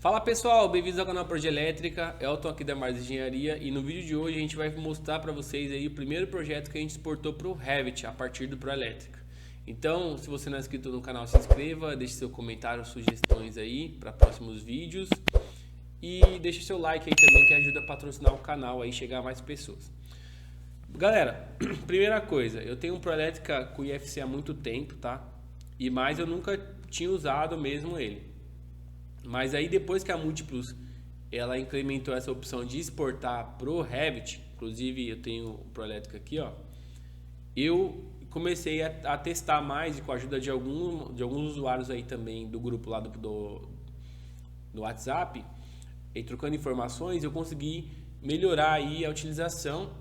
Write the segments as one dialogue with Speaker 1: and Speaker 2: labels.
Speaker 1: Fala pessoal, bem-vindos ao canal Proje Elétrica, Elton aqui da Mars Engenharia e no vídeo de hoje a gente vai mostrar para vocês aí o primeiro projeto que a gente exportou para o Revit a partir do Proelétrica. Então, se você não é inscrito no canal, se inscreva, deixe seu comentário, sugestões aí para próximos vídeos e deixe seu like aí também que ajuda a patrocinar o canal aí chegar a mais pessoas. Galera, primeira coisa, eu tenho um Proelétrica com IFC há muito tempo, tá? Mas eu nunca tinha usado mesmo ele. Mas aí depois que a Múltiplos ela implementou essa opção de exportar pro Revit, inclusive eu tenho o Proelétrica aqui, ó, eu comecei a testar mais e com a ajuda de alguns usuários aí também do grupo lá do WhatsApp, e trocando informações, eu consegui melhorar aí a utilização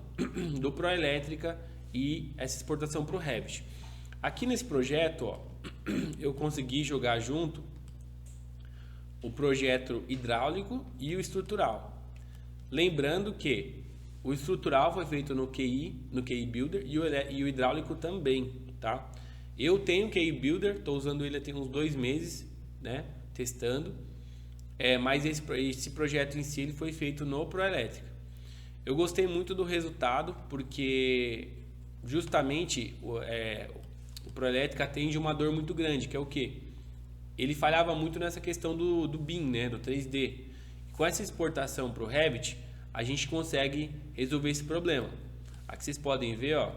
Speaker 1: do Proelétrica e essa exportação para o Revit. Aqui nesse projeto, ó, eu consegui jogar junto o projeto hidráulico e o estrutural. Lembrando que o estrutural foi feito no QI Builder e o hidráulico também, tá? Eu tenho o QI Builder, estou usando ele tem uns 2 meses, né? Testando. Mas esse projeto em si ele foi feito no Proelétrica. Eu gostei muito do resultado porque justamente o Proelétrica atende uma dor muito grande, que é o quê? Ele falhava muito nessa questão do BIM, né, do 3D. Com essa exportação para o Revit, a gente consegue resolver esse problema. Aqui vocês podem ver, ó,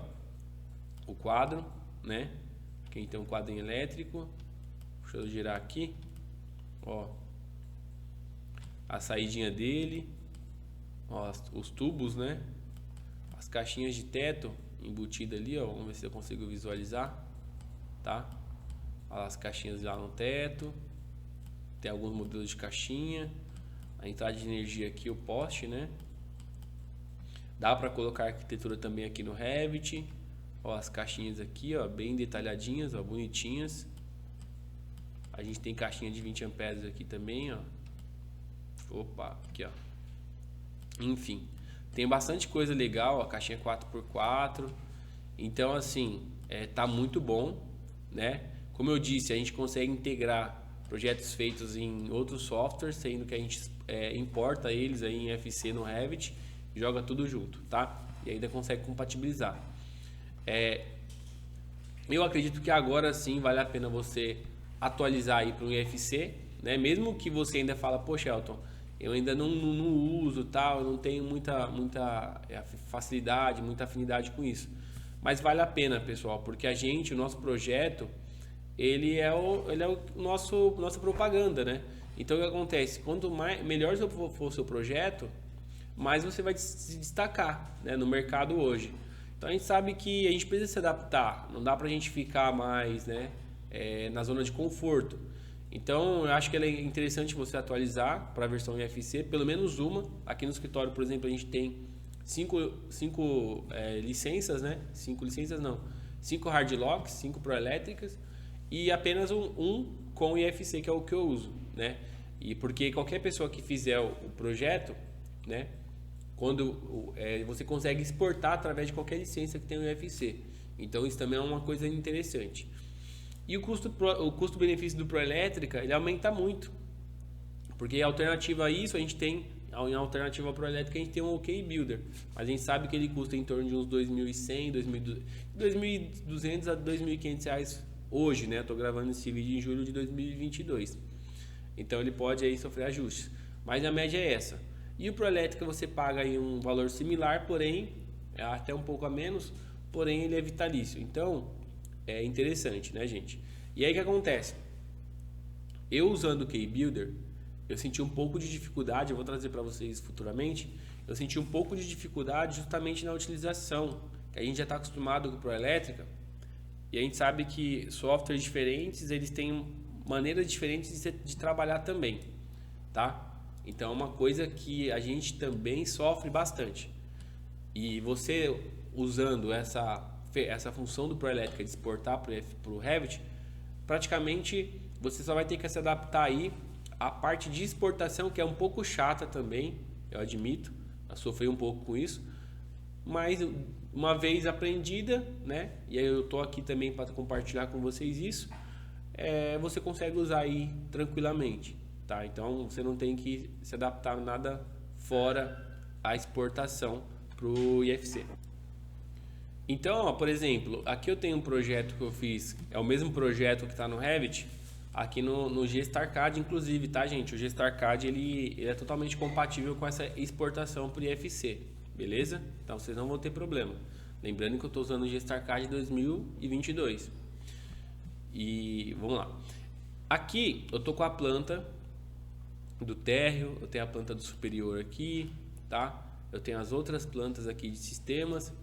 Speaker 1: o quadro, né? Quem tem um quadrinho elétrico, deixa eu girar aqui, ó, a saidinha dele, ó, os tubos, né? As caixinhas de teto embutidas ali, ó, vamos ver se eu consigo visualizar, tá? As caixinhas lá no teto, tem alguns modelos de caixinha, a entrada de energia aqui, o poste, né? Dá para colocar arquitetura também aqui no Revit, ó, as caixinhas aqui, ó, bem detalhadinhas, ó, bonitinhas. A gente tem caixinha de 20 amperes aqui também, ó. Opa, aqui, ó. Enfim, tem bastante coisa legal, a caixinha 4x4. Então, assim, tá muito bom, né? Como eu disse, a gente consegue integrar projetos feitos em outros softwares, sendo que a gente importa eles aí em FC no Revit, joga tudo junto, tá? E ainda consegue compatibilizar. Eu acredito que agora sim vale a pena você atualizar aí para um IFC, né? Mesmo que você ainda fala, poxa, Elton, eu ainda não uso tal, eu não tenho muita facilidade, muita afinidade com isso. Mas vale a pena, pessoal, porque o nosso projeto, ele é nossa propaganda, né? Então o que acontece? Quanto melhor for o seu projeto, mais você vai se destacar, né, no mercado hoje. Então a gente sabe que a gente precisa se adaptar, não dá pra gente ficar mais, né, na zona de conforto. Então eu acho que é interessante você atualizar para a versão IFC, pelo menos uma. Aqui no escritório, por exemplo, a gente tem 5 licenças, né? 5 hard locks, 5 proelétricas e apenas um com IFC, que é o que eu uso, né? E porque qualquer pessoa que fizer o projeto, né, quando você consegue exportar através de qualquer licença que tem o IFC. Então isso também é uma coisa interessante. E o custo-benefício do Proelétrica, ele aumenta muito. Porque alternativa a isso, a gente tem, em alternativa ao Proelétrica, a gente tem um OK Builder. Mas a gente sabe que ele custa em torno de uns 2.100, 2.200 a 2.500 reais hoje, né? Estou gravando esse vídeo em julho de 2022. Então ele pode aí sofrer ajustes. Mas a média é essa. E o Proelétrica você paga aí um valor similar, porém, até um pouco a menos, porém ele é vitalício. Então, é interessante, né, gente? E aí o que acontece? Eu usando o Key Builder, eu senti um pouco de dificuldade, eu vou trazer para vocês futuramente, eu senti um pouco de dificuldade justamente na utilização, que a gente já está acostumado com o Proelétrica, e a gente sabe que softwares diferentes, eles têm maneiras diferentes de trabalhar também, tá? Então é uma coisa que a gente também sofre bastante. E você usando essa função do Proelétrica de exportar para o Revit, praticamente você só vai ter que se adaptar aí à parte de exportação, que é um pouco chata também, eu admito, eu sofri um pouco com isso, mas uma vez aprendida, né, e aí eu tô aqui também para compartilhar com vocês isso, você consegue usar aí tranquilamente. tá? Então você não tem que se adaptar a nada fora a exportação para o IFC. Então, ó, por exemplo, aqui eu tenho um projeto que eu fiz, é o mesmo projeto que está no Revit, aqui no GStarCAD, inclusive, tá, gente? O GStarCAD ele é totalmente compatível com essa exportação para o IFC, beleza? Então vocês não vão ter problema. Lembrando que eu estou usando o GStarCAD 2022. E vamos lá. Aqui eu tô com a planta do térreo, eu tenho a planta do superior aqui, tá? Eu tenho as outras plantas aqui de sistemas.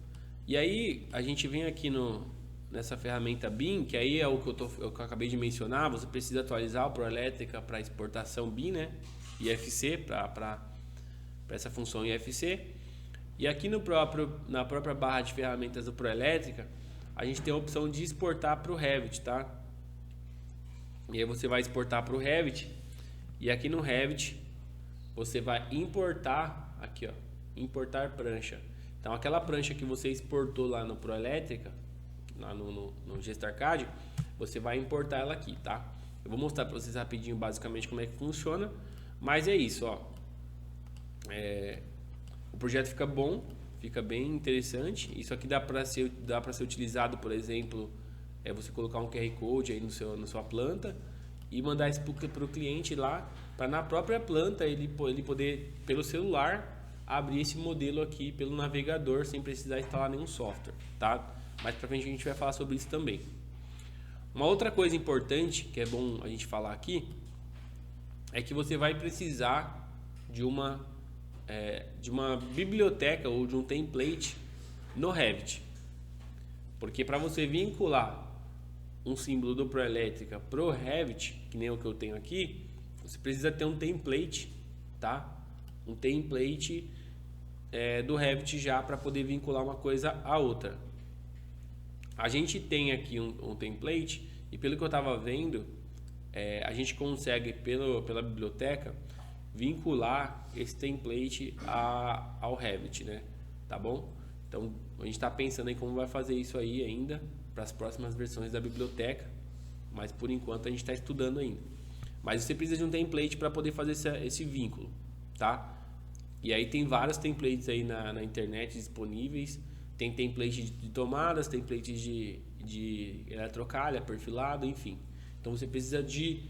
Speaker 1: E aí a gente vem aqui nessa ferramenta BIM, que aí é o que eu acabei de mencionar. Você precisa atualizar o Proelétrica para exportação BIM, né? IFC, para essa função IFC. E aqui na própria barra de ferramentas do Proelétrica, a gente tem a opção de exportar para o Revit, tá? E aí você vai exportar para o Revit. E aqui no Revit você vai importar, aqui ó, importar prancha. Então aquela prancha que você exportou lá no Proelétrica, lá no GStarCAD, você vai importar ela aqui, tá? Eu vou mostrar para vocês rapidinho basicamente como é que funciona, mas é isso, ó. O projeto fica bom, fica bem interessante. Isso aqui dá para ser utilizado, por exemplo, você colocar um QR Code aí na sua planta e mandar isso para o cliente lá, para na própria planta ele poder, pelo celular, abrir esse modelo aqui pelo navegador sem precisar instalar nenhum software, tá? Mais pra frente a gente vai falar sobre isso também. Uma outra coisa importante que é bom a gente falar aqui é que você vai precisar de uma biblioteca ou de um template no Revit, porque para você vincular um símbolo do Proelétrica pro Revit, que nem o que eu tenho aqui, você precisa ter um template, tá? Um template do Revit já para poder vincular uma coisa a outra. A gente tem aqui um template e pelo que eu estava vendo, a gente consegue pela biblioteca vincular esse template ao Revit, né? Tá bom? Então a gente está pensando em como vai fazer isso aí ainda para as próximas versões da biblioteca, mas por enquanto a gente está estudando ainda. Mas você precisa de um template para poder fazer esse vínculo, tá? E aí tem vários templates aí na internet disponíveis. Tem template de tomadas, templates de eletrocalha, perfilado, enfim. Então você precisa de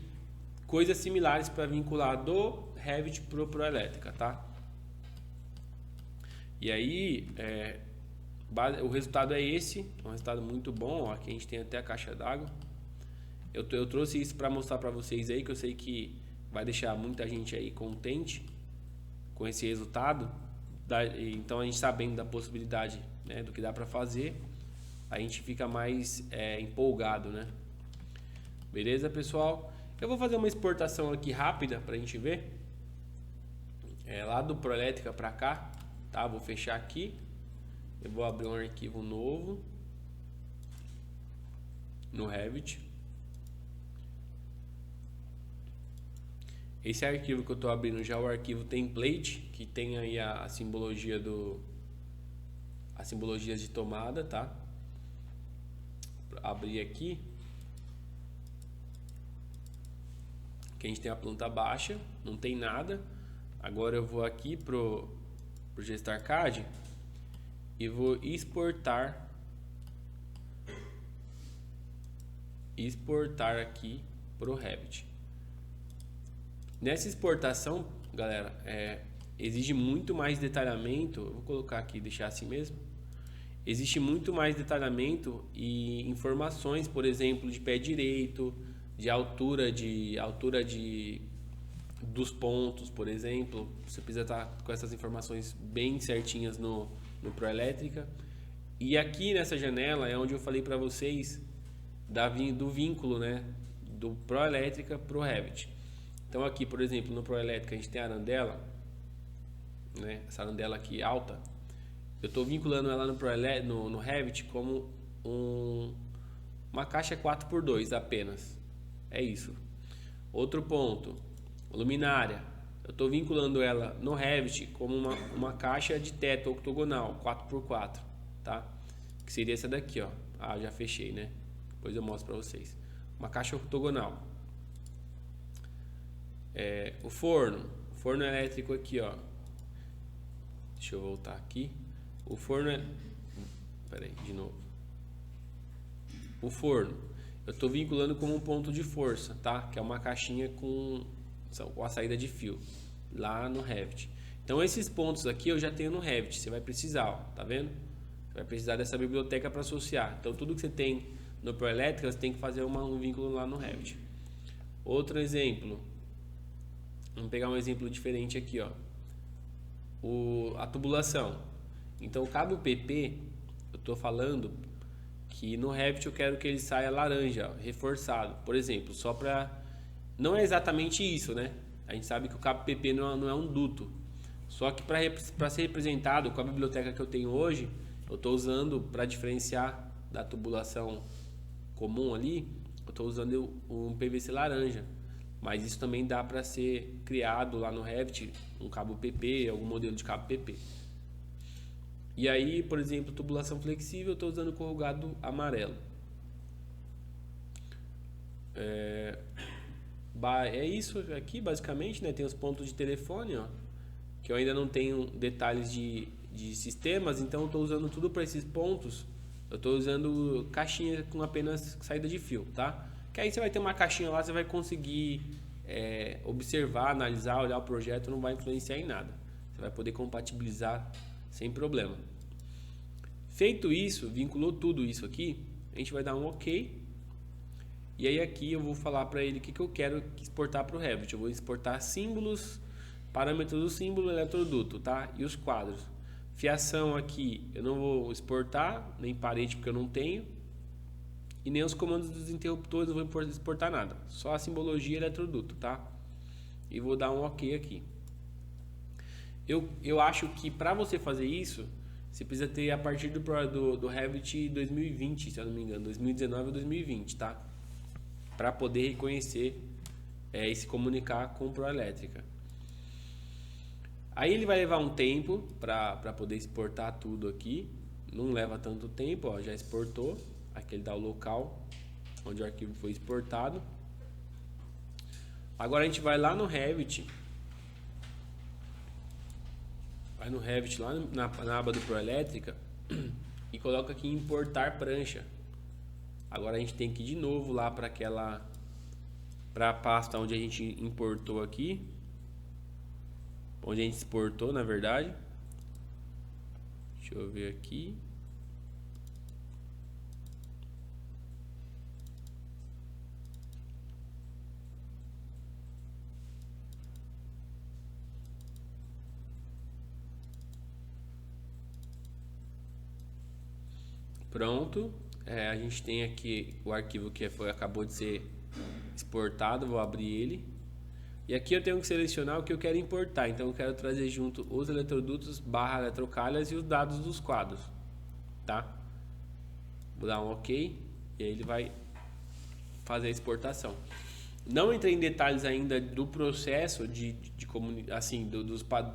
Speaker 1: coisas similares para vincular do Revit pro Proelétrica, tá? E aí o resultado é esse, um resultado muito bom. Ó, aqui a gente tem até a caixa d'água. Eu trouxe isso para mostrar para vocês aí, que eu sei que vai deixar muita gente aí contente com esse resultado. Então a gente sabendo da possibilidade, né, do que dá para fazer, a gente fica mais empolgado, né? Beleza, pessoal? Eu vou fazer uma exportação aqui rápida para a gente ver, lá do Proelétrica para cá, tá? Vou fechar aqui, eu vou abrir um arquivo novo no Revit. Esse arquivo que eu estou abrindo já é o arquivo template, que tem aí a simbologia as simbologias de tomada, tá? Abrir aqui, que a gente tem a planta baixa, não tem nada. Agora eu vou aqui pro GStarCAD e vou exportar aqui pro Revit. Nessa exportação, galera, exige muito mais detalhamento. Eu vou colocar aqui, deixar assim mesmo. Existe muito mais detalhamento e informações, por exemplo, de pé direito, de altura dos pontos, por exemplo. Você precisa estar com essas informações bem certinhas no Proelétrica. E aqui nessa janela é onde eu falei para vocês do vínculo, né, do Proelétrica pro Revit. Então aqui, por exemplo, no Proelétrica a gente tem a arandela, né? Essa arandela aqui alta. Eu estou vinculando ela no Revit como uma caixa 4x2 apenas. É isso. Outro ponto, luminária. Eu estou vinculando ela no Revit como uma caixa de teto octogonal 4x4, tá? Que seria essa daqui, ó. Ah, já fechei, né? Depois eu mostro para vocês. Uma caixa octogonal. O forno elétrico aqui, ó. Deixa eu voltar aqui. O forno é... Pera aí, de novo. O forno, eu estou vinculando como um ponto de força, tá? Que é uma caixinha com a saída de fio, lá no Revit. Então esses pontos aqui eu já tenho no Revit, você vai precisar, ó, tá vendo? Você vai precisar dessa biblioteca para associar. Então tudo que você tem no Proelétrica, você tem que fazer um vínculo lá no Revit. Outro exemplo, vamos pegar um exemplo diferente aqui, ó. A tubulação. Então o cabo PP, eu estou falando que no Revit eu quero que ele saia laranja, ó, reforçado, por exemplo, só para... Não é exatamente isso, né? A gente sabe que o cabo PP não é um duto. Só que para ser representado com a biblioteca que eu tenho hoje, eu estou usando, para diferenciar da tubulação comum ali, eu estou usando um PVC laranja. Mas isso também dá para ser criado lá no Revit, um cabo PP, algum modelo de cabo PP. E aí, por exemplo, tubulação flexível, eu estou usando corrugado amarelo. É isso aqui, basicamente, né? Tem os pontos de telefone, ó, que eu ainda não tenho detalhes de sistemas, então eu estou usando tudo para esses pontos. Eu estou usando caixinha com apenas saída de fio, tá? Que aí você vai ter uma caixinha lá, você vai conseguir observar, analisar, olhar o projeto, não vai influenciar em nada. Você vai poder compatibilizar sem problema. Feito isso, vinculou tudo isso aqui, a gente vai dar um OK. E aí aqui eu vou falar para ele o que eu quero exportar para o Revit. Eu vou exportar símbolos, parâmetros do símbolo, eletroduto, tá? E os quadros. Fiação aqui eu não vou exportar, nem parede porque eu não tenho. E nem os comandos dos interruptores eu vou exportar nada. Só a simbologia e eletroduto, tá? E vou dar um OK aqui. Eu acho que para você fazer isso, você precisa ter a partir do Revit 2020, se eu não me engano, 2019 ou 2020, tá? Para poder reconhecer e se comunicar com Proelétrica. Aí ele vai levar um tempo para poder exportar tudo aqui. Não leva tanto tempo, ó, já exportou. Aqui ele dá o local onde o arquivo foi exportado. Agora a gente vai lá no Revit. Vai no Revit lá na aba do Proelétrica e coloca aqui em importar prancha. Agora a gente tem que ir de novo lá para a pasta onde a gente importou aqui, onde a gente exportou, na verdade. Deixa eu ver aqui. Pronto, a gente tem aqui o arquivo que acabou de ser exportado, vou abrir ele. E aqui eu tenho que selecionar o que eu quero importar, então eu quero trazer junto os eletrodutos / eletrocalhas e os dados dos quadros, tá? Vou dar um OK e aí ele vai fazer a exportação. Não entrei em detalhes ainda do processo assim,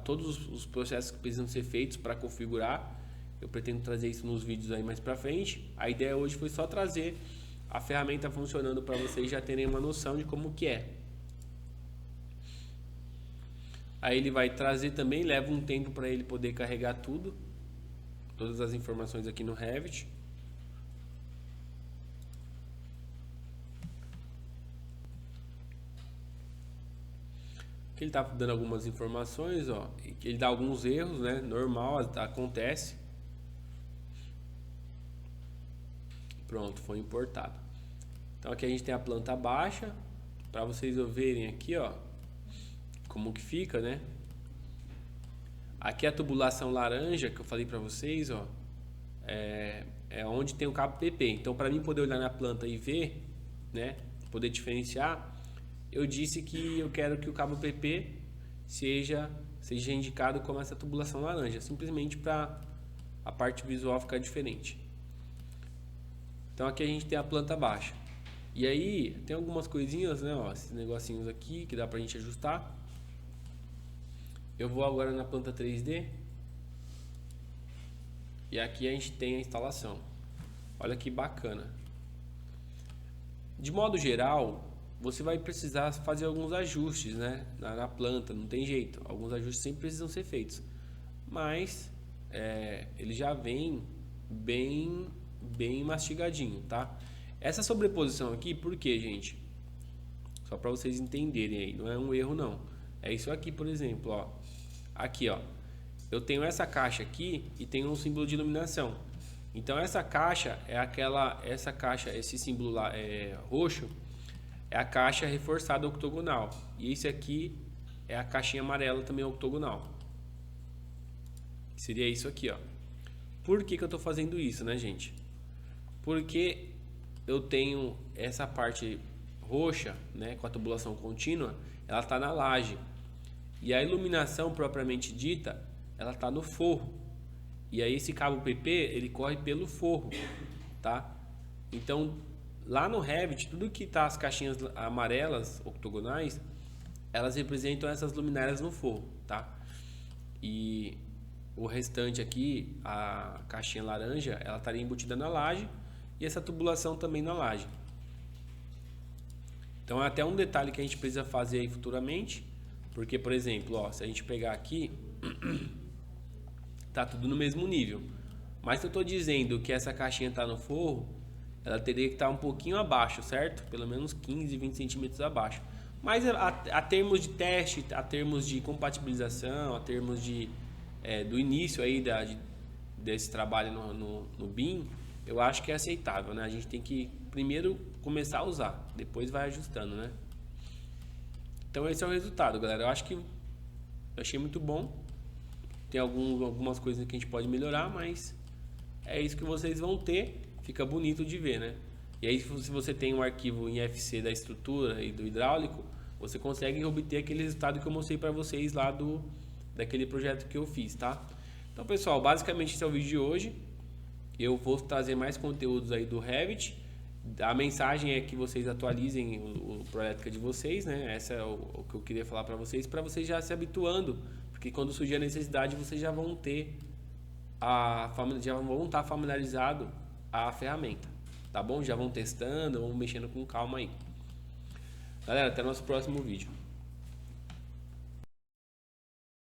Speaker 1: todos os processos que precisam ser feitos para configurar. Eu pretendo trazer isso nos vídeos aí mais pra frente. A ideia hoje foi só trazer a ferramenta funcionando para vocês já terem uma noção de como que é. Aí ele vai trazer também, leva um tempo para ele poder carregar tudo, todas as informações aqui no Revit. Aqui ele tá dando algumas informações, ó, ele dá alguns erros, né? Normal, acontece. Pronto, foi importado. Então aqui a gente tem a planta baixa, para vocês verem aqui, ó, como que fica, né? Aqui a tubulação laranja que eu falei para vocês, ó, é onde tem o cabo PP. Então para mim poder olhar na planta e ver, né, poder diferenciar, eu disse que eu quero que o cabo PP seja indicado como essa tubulação laranja, simplesmente para a parte visual ficar diferente. Então aqui a gente tem a planta baixa. E aí tem algumas coisinhas, né, ó, esses negocinhos aqui que dá pra gente ajustar. Eu vou agora na planta 3D. E aqui a gente tem a instalação. Olha que bacana. De modo geral, você vai precisar fazer alguns ajustes, né, na planta, não tem jeito. Alguns ajustes sempre precisam ser feitos, mas ele já vem bem mastigadinho, tá? Essa sobreposição aqui, por quê, gente? Só para vocês entenderem aí, não é um erro não. É isso aqui, por exemplo, ó. Aqui, ó. Eu tenho essa caixa aqui e tenho um símbolo de iluminação. Então essa caixa é esse símbolo lá roxo é a caixa reforçada octogonal. E esse aqui é a caixinha amarela também octogonal. Seria isso aqui, ó. Por que eu estou fazendo isso, né, gente? Porque eu tenho essa parte roxa, né, com a tubulação contínua, ela está na laje. E a iluminação propriamente dita, ela está no forro. E aí esse cabo PP, ele corre pelo forro, tá? Então, lá no Revit, tudo que tá as caixinhas amarelas octogonais, elas representam essas luminárias no forro, tá? E o restante aqui, a caixinha laranja, ela estaria embutida na laje e essa tubulação também na laje. Então é até um detalhe que a gente precisa fazer aí futuramente, porque, por exemplo, ó, se a gente pegar aqui, tá tudo no mesmo nível. Mas se eu estou dizendo que essa caixinha está no forro, ela teria que estar um pouquinho abaixo, certo? Pelo menos 15, 20 centímetros abaixo. Mas a termos de teste, a termos de compatibilização, a termos do início aí desse trabalho no BIM, eu acho que é aceitável, né? A gente tem que primeiro começar a usar, depois vai ajustando, né? Então esse é o resultado, galera. Eu achei muito bom. Tem algumas coisas que a gente pode melhorar, mas é isso que vocês vão ter. Fica bonito de ver, né? E aí, se você tem um arquivo em FC da estrutura e do hidráulico, você consegue obter aquele resultado que eu mostrei para vocês lá daquele projeto que eu fiz, tá? Então, pessoal, basicamente esse é o vídeo de hoje. Eu vou trazer mais conteúdos aí do Revit. A mensagem é que vocês atualizem o Proelétrica de vocês, né? Essa é o que eu queria falar para vocês já se habituando, porque quando surgir a necessidade, vocês já vão estar familiarizados a ferramenta, tá bom? Já vão testando, vão mexendo com calma aí. Galera, até o nosso próximo vídeo.